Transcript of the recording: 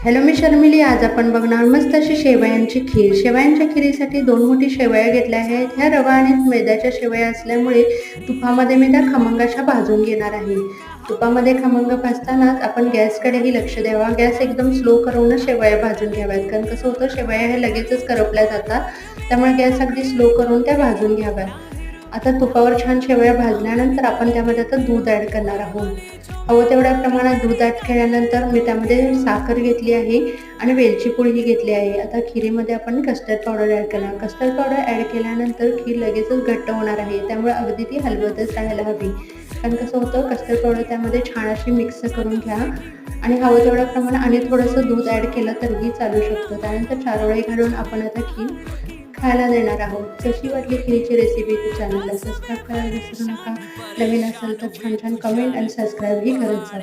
Hello, मी शर्मिली. आज आपण बघणार मस्त अशी शेवयांची खीर. शेवयांच्या खिरीसाठी 2 मोठी शेवया घेतल्या आहेत. ह्या रवा आणि मैद्याच्या शेवया असल्यामुळे तुपामध्ये मी त्या खमंग अशा भाजून घेणार आहे. तुपामध्ये खमंग भाजतानाच आपण गॅसकडेही लक्ष द्यावा. गॅस एकदम स्लो करूनच शेवया भाजून घ्याव्यात, कारण कसं होतं शेवया ह्या लगेचच करपल्या जातात. त्यामुळे गॅस अगदी स्लो करून त्या भाजून घ्याव्या. आता तुपावर छान शेवया भाजल्यानंतर आपण त्यामध्ये आता दूध ॲड करणार आहोत. हवं तेवढ्या प्रमाणात दूध ॲड केल्यानंतर मी त्यामध्ये साखर घेतली आहे आणि वेलची पूडही घेतली आहे. आता खिरीमध्ये आपण कस्टर्ड पावडर ॲड करणार. कस्टर्ड पावडर ॲड केल्यानंतर खीर लगेचच घट्ट होणार आहे, त्यामुळे अगदी ती हलवतच राहायला हवी. कारण कसं होतं कस्टर्ड पावडर त्यामध्ये छान अशी मिक्स करून घ्या आणि हवं तेवढ्या प्रमाणात आणि थोडंसं दूध ॲड केलं तरीही चालू शकतं. त्यानंतर चारोळी घालून आपण आता खीर खायला देणार आहोत. कशी वाटली खिरीची रेसिपी? तर चॅनलला सबस्क्राईब करायला विसरू नका. नवीन असेल तर छान छान कमेंट आणि सबस्क्राईबही करत जा.